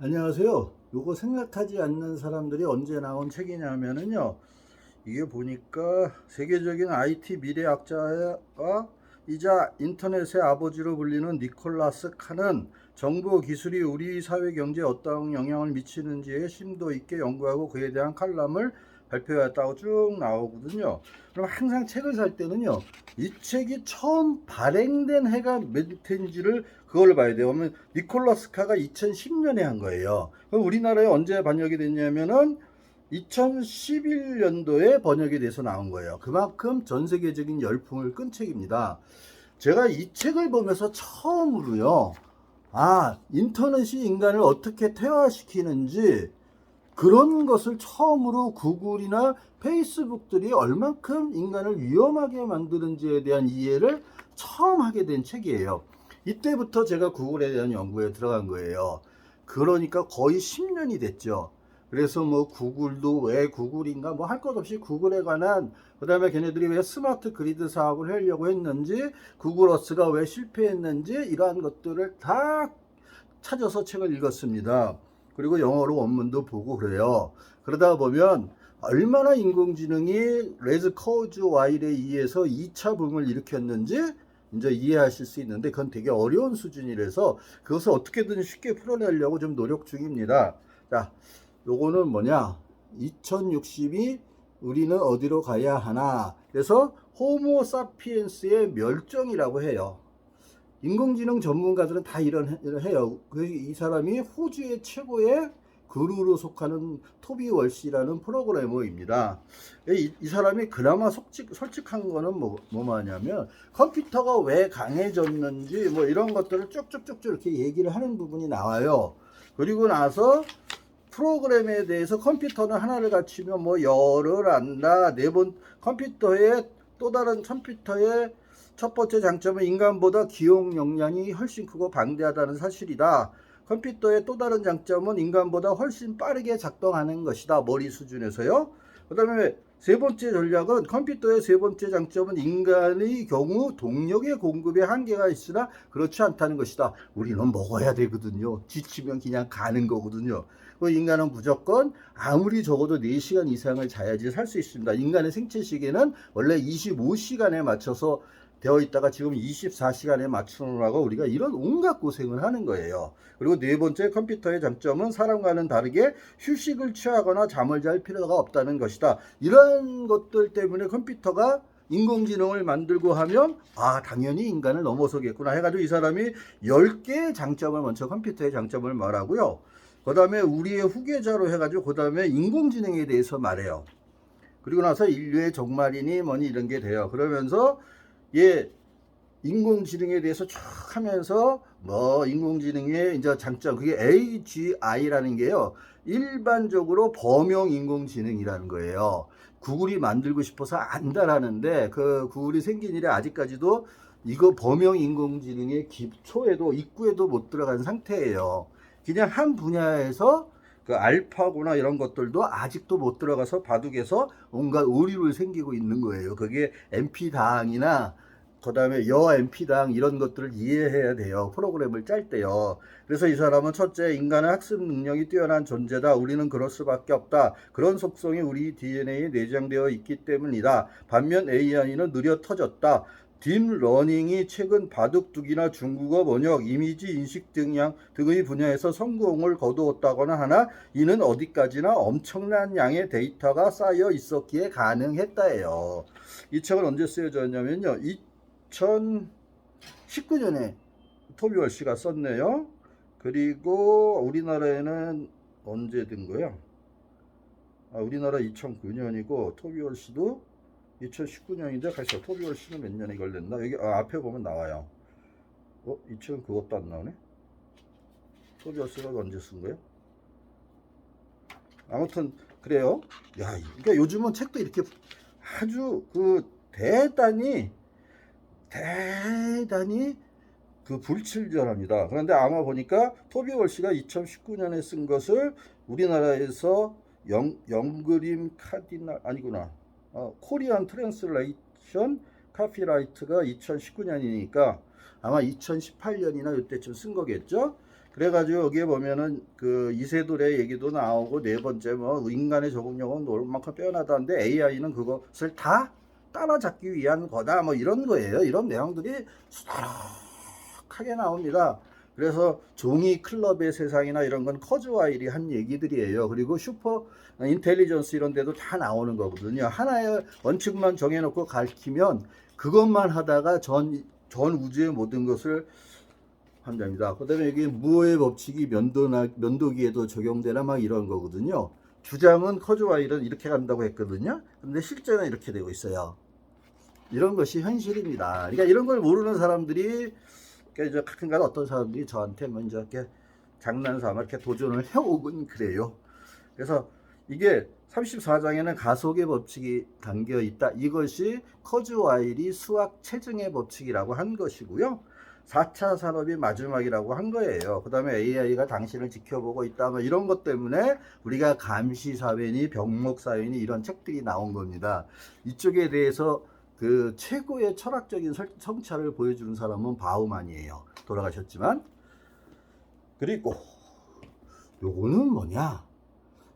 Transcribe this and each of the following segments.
안녕하세요. 요거 생각하지 않는 사람들이 언제 나온 책이냐면은요. 이게 보니까 세계적인 IT 미래학자와 이자 인터넷의 아버지로 불리는 니콜라스 칸은 정보 기술이 우리 사회 경제에 어떤 영향을 미치는지에 심도 있게 연구하고 그에 대한 칼럼을 발표했다고 쭉 나오거든요. 그럼 항상 책을 살 때는요, 이 책이 처음 발행된 해가 몇 해인지를 그걸 봐야 돼요. 그러면 니콜라스 카가 2010년에 한 거예요. 그럼 우리나라에 언제 번역이 됐냐면은 2011년도에 번역이 돼서 나온 거예요. 그만큼 전 세계적인 열풍을 끈 책입니다. 제가 이 책을 보면서 처음으로요, 인터넷이 인간을 어떻게 퇴화시키는지 그런 것을 처음으로 구글이나 페이스북들이 얼만큼 인간을 위험하게 만드는지에 대한 이해를 처음 하게 된 책이에요. 이때부터 제가 구글에 대한 연구에 들어간 거예요. 그러니까 거의 10년이 됐죠. 그래서 뭐 구글도 왜 구글인가 뭐 할 것 없이 구글에 관한, 그 다음에 걔네들이 왜 스마트 그리드 사업을 하려고 했는지, 구글 어스가 왜 실패했는지, 이러한 것들을 다 찾아서 책을 읽었습니다. 그리고 영어로 원문도 보고 그래요. 그러다 보면 얼마나 인공지능이 레즈 커즈 와일에 의해서 2차 붐을 일으켰는지 이제 이해하실 수 있는데, 그건 되게 어려운 수준이라서 그것을 어떻게든 쉽게 풀어내려고 좀 노력 중입니다. 자, 요거는 뭐냐? 2060이 우리는 어디로 가야 하나? 그래서 호모 사피엔스의 멸종이라고 해요. 인공지능 전문가들은 다 이런 해요. 이 사람이 호주의 최고의 그루로 속하는 토비 월시라는 프로그래머입니다. 이 사람이 그나마 솔직한 거는 뭐냐면 컴퓨터가 왜 강해졌는지 뭐 이런 것들을 쭉쭉쭉쭉 이렇게 얘기를 하는 부분이 나와요. 그리고 나서 프로그램에 대해서 컴퓨터는 하나를 갖추면 뭐 열을 안다. 컴퓨터의 또 다른 컴퓨터의 첫 번째 장점은 인간보다 기억 용량이 훨씬 크고 방대하다는 사실이다. 컴퓨터의 또 다른 장점은 인간보다 훨씬 빠르게 작동하는 것이다. 머리 수준에서요. 그 다음에 세 번째 전략은 컴퓨터의 세 번째 장점은 인간의 경우 동력의 공급에 한계가 있으나 그렇지 않다는 것이다. 우리는 먹어야 되거든요. 지치면 그냥 가는 거거든요. 인간은 무조건 아무리 적어도 4시간 이상을 자야지 살 수 있습니다. 인간의 생체 시계는 원래 25시간에 맞춰서 되어 있다가 지금 24시간에 맞추느라고 우리가 이런 온갖 고생을 하는 거예요. 그리고 네 번째 컴퓨터의 장점은 사람과는 다르게 휴식을 취하거나 잠을 잘 필요가 없다는 것이다. 이런 것들 때문에 컴퓨터가 인공지능을 만들고 하면 당연히 인간을 넘어서겠구나 해가지고 이 사람이 10개의 장점을 먼저 컴퓨터의 장점을 말하고요. 그 다음에 우리의 후계자로 해가지고 그 다음에 인공지능에 대해서 말해요. 그리고 나서 인류의 종말이니 뭐니 이런 게 돼요. 그러면서 인공지능에 대해서 쭉 하면서 뭐 인공지능의 이제 장점, 그게 AGI라는 게요, 일반적으로 범용 인공지능이라는 거예요. 구글이 만들고 싶어서 안다라는데 그 구글이 생긴 이래 아직까지도 이거 범용 인공지능의 기초에도 입구에도 못 들어간 상태예요. 그냥 한 분야에서 그 알파고나 이런 것들도 아직도 못 들어가서 바둑에서 온갖 오류를 생기고 있는 거예요. 그게 MP당이나 그 다음에 여 MP당 이런 것들을 이해해야 돼요. 프로그램을 짤 때요. 그래서 이 사람은 첫째, 인간의 학습 능력이 뛰어난 존재다. 우리는 그럴 수밖에 없다. 그런 속성이 우리 DNA에 내장되어 있기 때문이다. 반면 AI는 느려 터졌다. 딥러닝이 최근 바둑두기나 중국어 번역, 이미지 인식 등의 분야에서 성공을 거두었다거나 하나 이는 어디까지나 엄청난 양의 데이터가 쌓여 있었기에 가능했다예요. 이 책은 언제 쓰여졌냐면요, 2019년에 토비 월시가 썼네요. 그리고 우리나라에는 언제 든 거야? 우리나라 2009년이고 토비 월시도 2019년인데 글쎄 토비 월시는 몇 년에 걸렸나? 여기 앞에 보면 나와요. 이 책은 그것도 안 나오네. 토비 월시가 언제 쓴 거야? 아무튼 그래요. 그러니까 요즘은 책도 이렇게 아주 대단히 그 불친절합니다. 그런데 아마 보니까 토비 월시가 2019년에 쓴 것을 우리나라에서 영그림 카디날 아니구나. 코리안 트랜슬레이션 카피라이트가 2019년이니까 아마 2018년이나 이때쯤 쓴 거겠죠. 그래가지고 여기에 보면은 그 이세돌의 얘기도 나오고, 네 번째 뭐 인간의 적응력은 얼만큼 빼어나다는데 AI는 그것을 다 따라잡기 위한 거다, 뭐 이런 거예요. 이런 내용들이 수두룩하게 나옵니다. 그래서 종이 클럽의 세상이나 이런 건 커즈와일이 한 얘기들이에요. 그리고 슈퍼 인텔리전스 이런 데도 다 나오는 거거든요. 하나의 원칙만 정해놓고 가르치면 그것만 하다가 전 우주의 모든 것을 한답니다. 그 다음에 여기 무어의 법칙이 면도기에도 적용되나 막 이런 거거든요. 주장은 커즈와일은 이렇게 간다고 했거든요. 근데 실제는 이렇게 되고 있어요. 이런 것이 현실입니다. 그러니까 이런 걸 모르는 사람들이, 그러니까 가끔가다 어떤 사람들이 저한테 먼저 이렇게 장난삼아 이렇게 도전을 해오곤 그래요. 그래서 이게 34장에는 가속의 법칙이 담겨 있다. 이것이 커즈와일이 수학 체증의 법칙이라고 한 것이고요. 4차 산업이 마지막이라고 한 거예요. 그 다음에 AI가 당신을 지켜보고 있다, 뭐 이런 것 때문에 우리가 감시사회니 병목사회니 이런 책들이 나온 겁니다. 이쪽에 대해서 그 최고의 철학적인 성찰을 보여주는 사람은 바우만이에요. 돌아가셨지만. 그리고 요거는 뭐냐,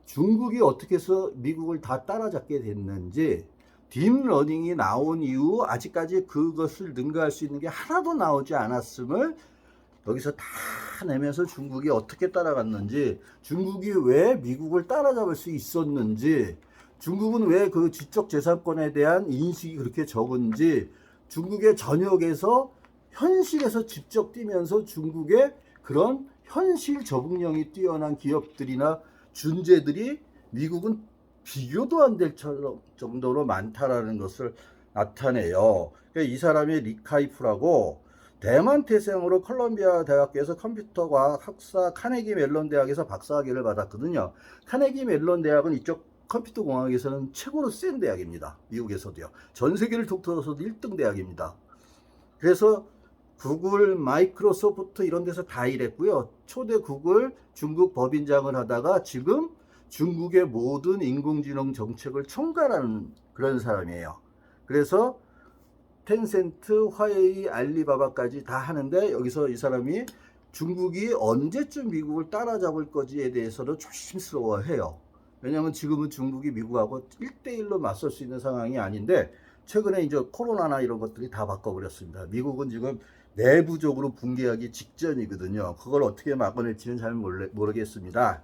중국이 어떻게 해서 미국을 다 따라잡게 됐는지, 딥러닝이 나온 이후 아직까지 그것을 능가할 수 있는 게 하나도 나오지 않았음을 여기서 다 내면서 중국이 어떻게 따라갔는지, 중국이 왜 미국을 따라잡을 수 있었는지, 중국은 왜 그 지적재산권에 대한 인식이 그렇게 적은지, 중국의 전역에서 현실에서 직접 뛰면서 중국의 그런 현실 적응력이 뛰어난 기업들이나 준재들이 미국은 비교도 안 될 정도로 많다라는 것을 나타내요. 이 사람이 리카이프라고 대만 태생으로 콜롬비아 대학교에서 컴퓨터과학 학사, 카네기 멜론 대학에서 박사학위를 받았거든요. 카네기 멜론 대학은 이쪽 컴퓨터 공학에서는 최고로 센 대학입니다. 미국에서도요. 전 세계를 통틀어서도 1등 대학입니다. 그래서 구글, 마이크로소프트 이런 데서 다 일했고요. 초대 구글 중국 법인장을 하다가 지금 중국의 모든 인공지능 정책을 총괄하는 그런 사람이에요. 그래서 텐센트, 화웨이, 알리바바까지 다 하는데, 여기서 이 사람이 중국이 언제쯤 미국을 따라잡을 거지에 대해서도 조심스러워해요. 왜냐하면 지금은 중국이 미국하고 1대1로 맞설 수 있는 상황이 아닌데, 최근에 이제 코로나나 이런 것들이 다 바꿔버렸습니다. 미국은 지금 내부적으로 붕괴하기 직전이거든요. 그걸 어떻게 막아낼지는 잘 모르겠습니다.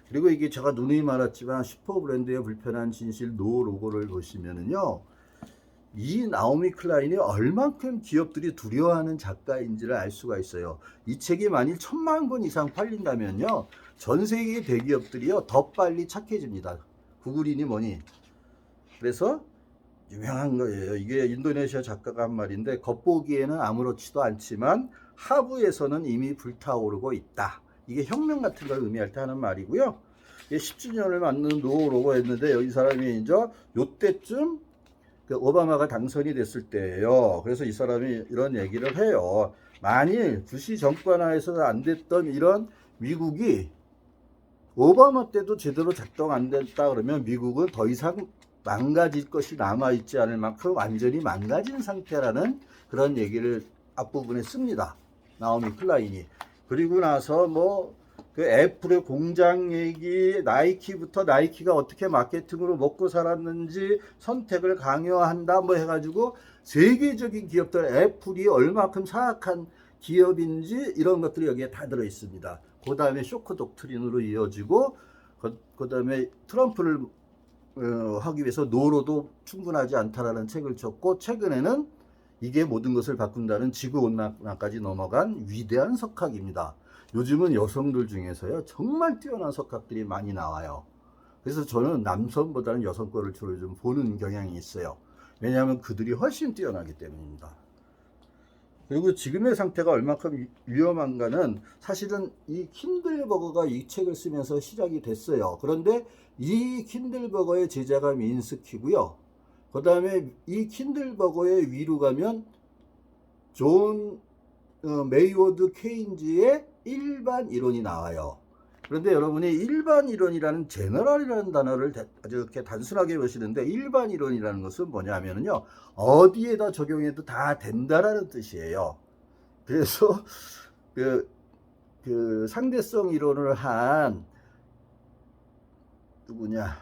그리고 이게 제가 누누이 말했지만 슈퍼 브랜드의 불편한 진실 노 로고를 보시면은요, 이 나오미 클라인이 얼만큼 기업들이 두려워하는 작가인지를 알 수가 있어요. 이 책이 만일 1000만 권 이상 팔린다면요, 전 세계 대기업들이요 더 빨리 착해집니다. 구글이니 뭐니. 그래서 유명한 거예요. 이게 인도네시아 작가가 한 말인데, 겉보기에는 아무렇지도 않지만 하부에서는 이미 불타오르고 있다. 이게 혁명 같은 걸 의미할 때 하는 말이고요. 이게 10주년을 맞는 노 로고였는데, 여기 사람이 이제 요때쯤 그 오바마가 당선이 됐을 때예요. 그래서 이 사람이 이런 얘기를 해요. 만일 부시 정권 하에서 안 됐던 이런 미국이 오바마 때도 제대로 작동 안 됐다 그러면 미국은 더 이상 망가질 것이 남아있지 않을 만큼 완전히 망가진 상태라는 그런 얘기를 앞부분에 씁니다. 나오미 클라인이. 그리고 나서 뭐 그 애플의 공장 얘기, 나이키부터 나이키가 어떻게 마케팅으로 먹고 살았는지 선택을 강요한다 뭐 해가지고 세계적인 기업들, 애플이 얼마큼 사악한 기업인지 이런 것들이 여기에 다 들어 있습니다. 그 다음에 쇼크 독트린으로 이어지고, 그 다음에 트럼프를 하기 위해서 노로도 충분하지 않다라는 책을 쳤고, 최근에는 이게 모든 것을 바꾼다는 지구온난화까지 넘어간 위대한 석학입니다. 요즘은 여성들 중에서요 정말 뛰어난 석학들이 많이 나와요. 그래서 저는 남성보다는 여성 거를 주로 좀 보는 경향이 있어요. 왜냐하면 그들이 훨씬 뛰어나기 때문입니다. 그리고 지금의 상태가 얼마큼 위험한가는 사실은 이 킨들버거가 이 책을 쓰면서 시작이 됐어요. 그런데 이 킨들버거의 제자가 민스키고요. 그 다음에 이 킨들버거의 위로 가면 존 메이워드 케인즈의 일반 이론이 나와요. 그런데 여러분이 일반 이론이라는 제너럴이라는 단어를 아주 이렇게 단순하게 보시는데, 일반 이론이라는 것은 뭐냐면요, 어디에다 적용해도 다 된다라는 뜻이에요. 그래서 그 그 상대성 이론을 한 누구냐,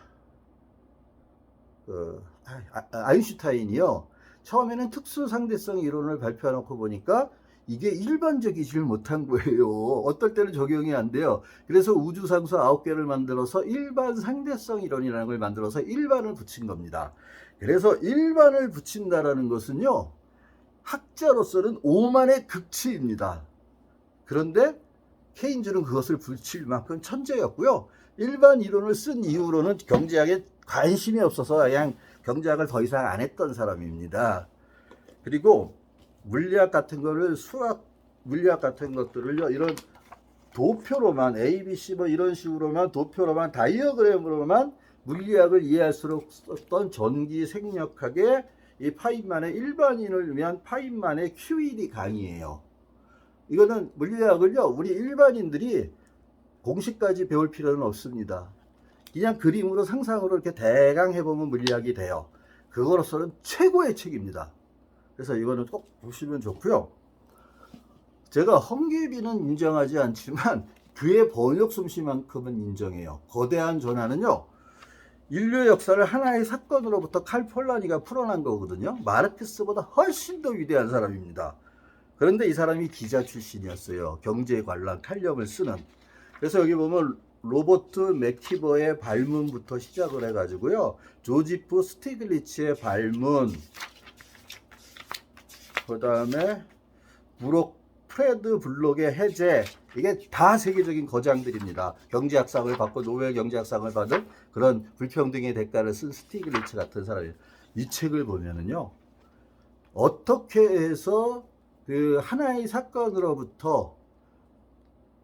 아인슈타인이요. 처음에는 특수 상대성 이론을 발표해놓고 보니까 이게 일반적이질 못한 거예요. 어떨 때는 적용이 안 돼요. 그래서 우주상수 9개를 만들어서 일반 상대성 이론이라는 걸 만들어서 일반을 붙인 겁니다. 그래서 일반을 붙인다라는 것은요, 학자로서는 오만의 극치입니다. 그런데 케인즈는 그것을 붙일 만큼 천재였고요. 일반 이론을 쓴 이후로는 경제학에 관심이 없어서 그냥 경제학을 더 이상 안 했던 사람입니다. 그리고 물리학 같은 거를, 수학 물리학 같은 것들을요, 이런 도표로만, ABC 뭐 이런 식으로만, 도표로만, 다이어그램으로만 물리학을 이해할수록 썼던 전기 생략학의 이 파인만의 일반인을 위한 파인만의 Q1 강의예요. 이거는 물리학을요, 우리 일반인들이 공식까지 배울 필요는 없습니다. 그냥 그림으로 상상으로 이렇게 대강 해보면 물리학이 돼요. 그거로서는 최고의 책입니다. 그래서 이거는 꼭 보시면 좋고요. 제가 헝게비는 인정하지 않지만 그의 번역 솜씨만큼은 인정해요. 거대한 전환은요, 인류 역사를 하나의 사건으로부터 칼 폴라니가 풀어난 거거든요. 마르크스보다 훨씬 더 위대한 사람입니다. 그런데 이 사람이 기자 출신이었어요. 경제 관련 탄력을 쓰는. 그래서 여기 보면 로버트 맥키버의 발문부터 시작을 해가지고요, 조지프 스티글리츠의 발문, 그 다음에 프레드 블록의 해제, 이게 다 세계적인 거장들입니다. 경제학상을 받고 노벨 경제학상을 받은 그런 불평등의 대가를 쓴 스티글리츠 같은 사람이, 이 책을 보면은요, 어떻게 해서 그 하나의 사건으로부터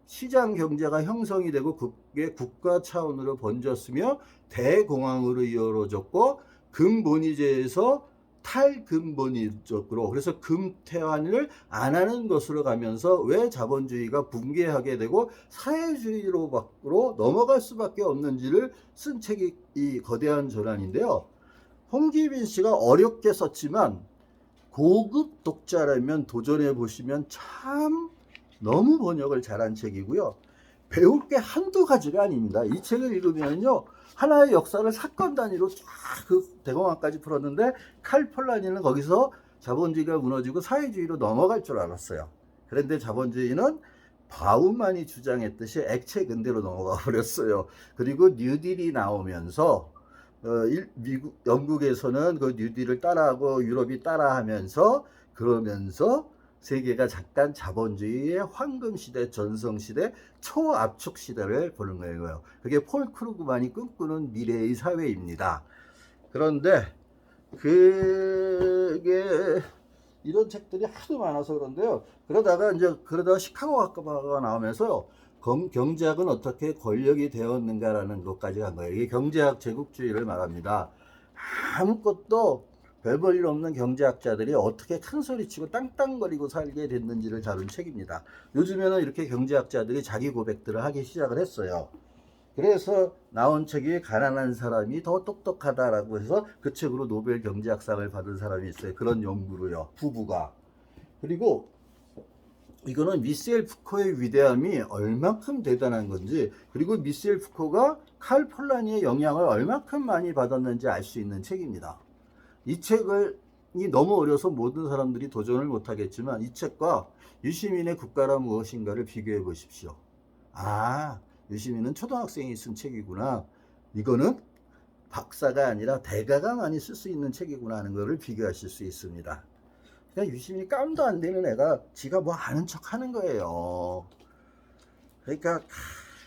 시장 경제가 형성이 되고 그게 국가 차원으로 번졌으며 대공황으로 이어졌고, 금본위제에서 탈금본위적으로, 그래서 금태환을 안 하는 것으로 가면서 왜 자본주의가 붕괴하게 되고 사회주의로 밖으로 넘어갈 수밖에 없는지를 쓴 책이 이 거대한 전환인데요. 홍기빈 씨가 어렵게 썼지만 고급 독자라면 도전해 보시면 참 너무 번역을 잘한 책이고요. 배울 게 한두 가지가 아닙니다. 이 책을 읽으면요, 하나의 역사를 사건 단위로 쫙 그 대공황까지 풀었는데, 칼 폴라니는 거기서 자본주의가 무너지고 사회주의로 넘어갈 줄 알았어요. 그런데 자본주의는 바우만이 주장했듯이 액체 근대로 넘어가 버렸어요. 그리고 뉴딜이 나오면서 영국에서는 그 뉴딜을 따라하고 유럽이 따라하면서, 그러면서 세계가 잠깐 자본주의의 황금시대, 전성시대, 초압축시대를 보는 거예요. 그게 폴 크루그만이 꿈꾸는 미래의 사회입니다. 그런데 그게 이런 책들이 하도 많아서 그런데요. 그러다가 시카고 학과가 나오면서 경제학은 어떻게 권력이 되었는가라는 것까지 간 거예요. 이게 경제학 제국주의를 말합니다. 아무것도 별 볼 일 없는 경제학자들이 어떻게 큰 소리치고 땅땅거리고 살게 됐는지를 다룬 책입니다. 요즘에는 이렇게 경제학자들이 자기 고백들을 하기 시작을 했어요. 그래서 나온 책이 가난한 사람이 더 똑똑하다라고 해서 그 책으로 노벨 경제학상을 받은 사람이 있어요. 그런 연구로요, 부부가. 그리고 이거는 미셸 푸코의 위대함이 얼마큼 대단한 건지, 그리고 미셸 푸코가 칼 폴라니의 영향을 얼마큼 많이 받았는지 알 수 있는 책입니다. 이 책이 너무 어려서 모든 사람들이 도전을 못하겠지만, 이 책과 유시민의 국가란 무엇인가를 비교해 보십시오. 아, 유시민은 초등학생이 쓴 책이구나, 이거는 박사가 아니라 대가가 많이 쓸 수 있는 책이구나 하는 것을 비교하실 수 있습니다. 그냥 유시민이 깜도 안 되는 애가 지가 뭐 아는 척 하는 거예요. 그러니까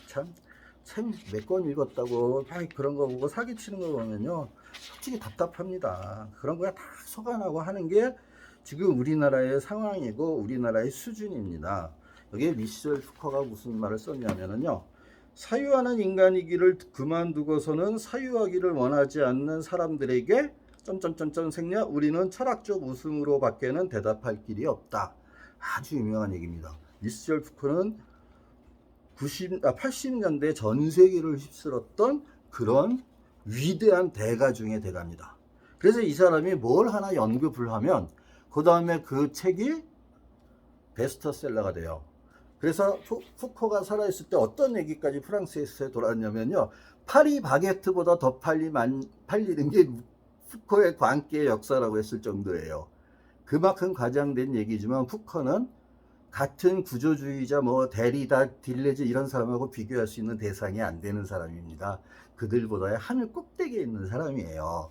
참 책 몇 권 읽었다고 그런 거 보고 사기치는 거 보면요, 솔직히 답답합니다. 그런 거야 다 속아나고 하는 게 지금 우리나라의 상황이고 우리나라의 수준입니다. 여기에 미셸 푸코가 무슨 말을 썼냐면요, 사유하는 인간이기를 그만두고서는 사유하기를 원하지 않는 사람들에게 점점점점 생략 우리는 철학적 웃음으로 밖에는 대답할 길이 없다. 아주 유명한 얘기입니다. 미셸 푸코는 80년대 전 세계를 휩쓸었던 그런 위대한 대가 중에 대가입니다. 그래서 이 사람이 뭘 하나 연급을 하면 그 다음에 그 책이 베스트셀러가 돼요. 그래서 푸코가 살아있을 때 어떤 얘기까지 프랑스에서 돌았냐면요. 파리 바게트보다 더 팔리는 게 푸코의 광기의 역사라고 했을 정도예요. 그만큼 과장된 얘기지만 푸코는 같은 구조주의자 뭐 데리다, 딜레즈 이런 사람하고 비교할 수 있는 대상이 안 되는 사람입니다. 그들보다 하늘 꼭대기에 있는 사람이에요.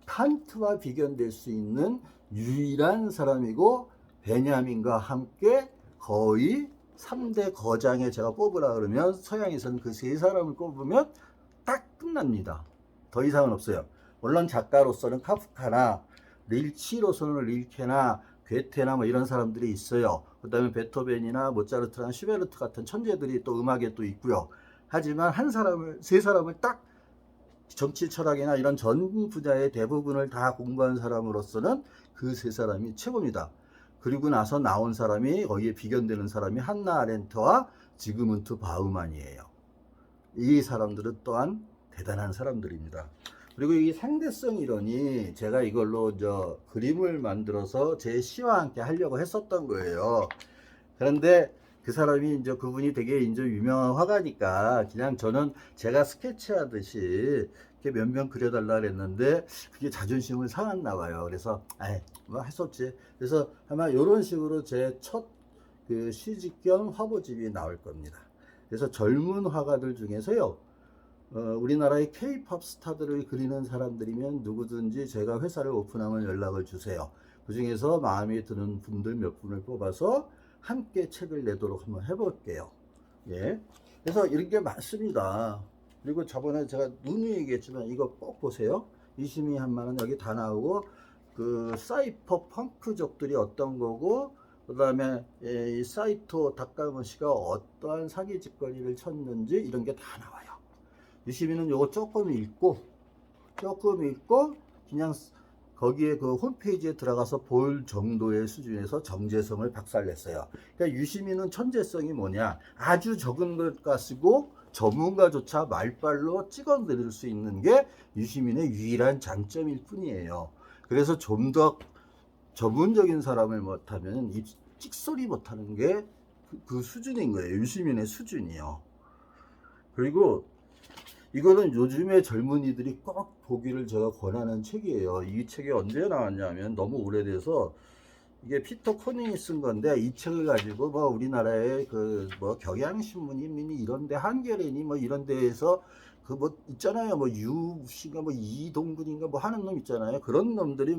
칸트와 비견될 수 있는 유일한 사람이고 베냐민과 함께 거의 3대 거장에 제가 뽑으라 그러면 서양에서는 그 세 사람을 뽑으면 딱 끝납니다. 더 이상은 없어요. 물론 작가로서는 카프카나 릴치로서는 릴케나 괴테나 뭐 이런 사람들이 있어요. 그 다음에 베토벤이나 모차르트나 슈베르트 같은 천재들이 또 음악에 또 있고요. 하지만 세 사람을 딱 정치 철학이나 이런 전 분야의 대부분을 다 공부한 사람으로서는 그 세 사람이 최고입니다. 그리고 나서 나온 사람이 거기에 비견되는 사람이 한나 아렌트와 지그문트 바우만이에요. 이 사람들은 또한 대단한 사람들입니다. 그리고 이 상대성 이론이 제가 이걸로 그림을 만들어서 제 시와 함께 하려고 했었던 거예요. 그런데 그 사람이 그분이 되게 유명한 화가니까 그냥 저는 제가 스케치하듯이 이렇게 몇 명 그려달라 그랬는데 그게 자존심을 상했나 봐요. 그래서 뭐 할 수 없지. 그래서 아마 이런 식으로 제 첫 그 시집 겸 화보집이 나올 겁니다. 그래서 젊은 화가들 중에서요. 우리나라의 K-팝 스타들을 그리는 사람들이면 누구든지 제가 회사를 오픈하면 연락을 주세요. 그 중에서 마음에 드는 분들 몇 분을 뽑아서 함께 책을 내도록 한번 해볼게요. 예. 그래서 이런 게 많습니다. 그리고 저번에 제가 누누이 얘기했지만 이거 꼭 보세요. 이심이 한마는 여기 다 나오고 그 사이퍼 펑크족들이 어떤 거고 그 다음에 이 사이토 다카모시가 어떠한 사기 짓거리를 쳤는지 이런 게 다 나와요. 유시민은 요거 조금 읽고 그냥 거기에 그 홈페이지에 들어가서 볼 정도의 수준에서 정제성을 박살냈어요. 그러니까 유시민은 천재성이 뭐냐? 아주 적은 것 가지고 전문가조차 말빨로 찍어내릴 수 있는 게 유시민의 유일한 장점일 뿐이에요. 그래서 좀 더 전문적인 사람을 못하면 이 찍소리 못하는 게 그 수준인 거예요. 유시민의 수준이요. 그리고 이거는 요즘의 젊은이들이 꼭 보기를 제가 권하는 책이에요. 이 책이 언제 나왔냐면 너무 오래돼서 이게 피터 코닝이 쓴 건데 이 책을 가지고 뭐 우리나라의 그 뭐 경향신문이 이런데 한겨레니 뭐 이런 데에서 그 뭐 있잖아요. 뭐 유씨가 뭐 이동근인가 뭐 하는 놈 있잖아요. 그런 놈들이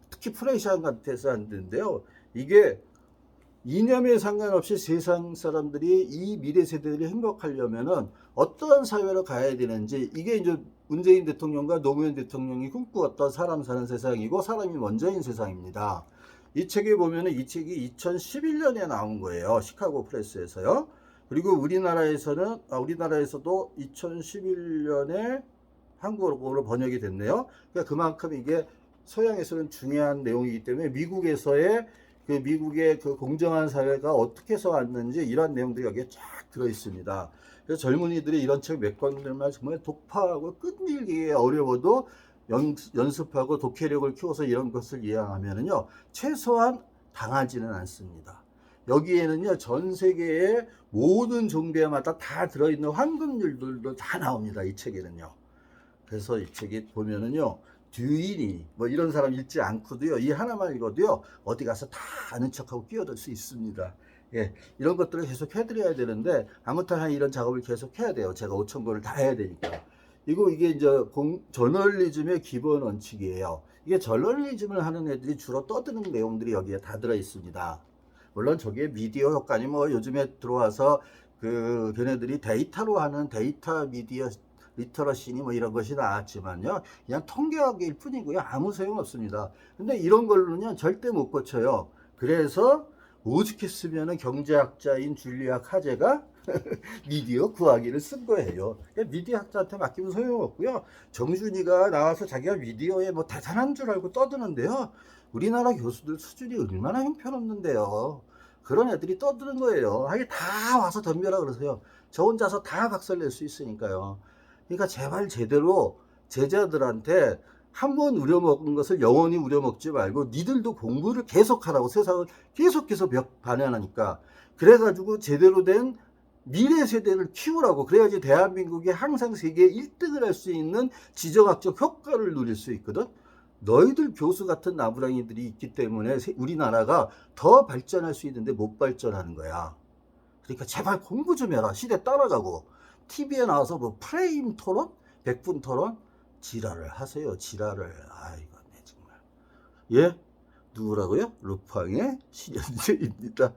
특히 프레시안 같아서 안 되는데요. 이게 이념에 상관없이 세상 사람들이 이 미래 세대들이 행복하려면은 어떠한 사회로 가야 되는지 이게 이제 문재인 대통령과 노무현 대통령이 꿈꾸었던 사람 사는 세상이고 사람이 먼저인 세상입니다. 이 책에 보면은 이 책이 2011년에 나온 거예요. 시카고 프레스에서요. 그리고 우리나라에서도 2011년에 한국어로 번역이 됐네요. 그러니까 그만큼 이게 서양에서는 중요한 내용이기 때문에 미국의 그 공정한 사회가 어떻게 해서 왔는지 이런 내용들이 여기에 쫙 들어 있습니다. 그래서 젊은이들이 이런 책 몇 권들만 정말 독파하고 끈질기게 어려워도 연습하고 독해력을 키워서 이런 것을 이해하면은요, 최소한 당하지는 않습니다. 여기에는요, 전 세계의 모든 종교마다 다 들어있는 황금률들도 다 나옵니다. 이 책에는요. 그래서 이 책이 보면은요, 듀인이 뭐 이런 사람 읽지 않고도요, 이 하나만 읽어도요, 어디 가서 다 아는 척하고 끼어들 수 있습니다. 예, 이런 것들을 계속 해드려야 되는데 아무튼 이런 작업을 계속 해야 돼요. 제가 5,000권을 다 해야 되니까. 이게 이제 저널리즘의 기본 원칙이에요. 이게 저널리즘을 하는 애들이 주로 떠드는 내용들이 여기에 다 들어 있습니다. 물론 저게 미디어 효과니 뭐 요즘에 들어와서 걔네들이 데이터로 하는 데이터 미디어 리터러시니 뭐 이런 것이 나왔지만요, 그냥 통계학일 뿐이고요, 아무 소용 없습니다. 근데 이런 걸로는 절대 못 고쳐요. 그래서 오죽했으면은 경제학자인 줄리아 카제가 미디어 구하기를 쓴 거예요. 그러니까 미디어 학자한테 맡기면 소용없고요. 정준이가 나와서 자기가 미디어에 뭐 대단한 줄 알고 떠드는데요, 우리나라 교수들 수준이 얼마나 형편없는데요. 그런 애들이 떠드는 거예요. 하긴 다 와서 덤벼라 그러세요. 저 혼자서 다 박살낼 수 있으니까요. 그러니까 제발 제대로 제자들한테 한 번 우려먹은 것을 영원히 우려먹지 말고 니들도 공부를 계속하라고, 세상을 계속해서 반환하니까. 그래가지고 제대로 된 미래 세대를 키우라고. 그래야지 대한민국이 항상 세계 1등을 할 수 있는 지정학적 효과를 누릴 수 있거든. 너희들 교수 같은 나부랑이들이 있기 때문에 우리나라가 더 발전할 수 있는데 못 발전하는 거야. 그러니까 제발 공부 좀 해라. 시대 따라가고. TV에 나와서 뭐 프레임 토론? 100분 토론? 지랄을 하세요. 지랄을. 아이고, 네, 정말. 예? 누구라고요? 루팡의 신현재입니다.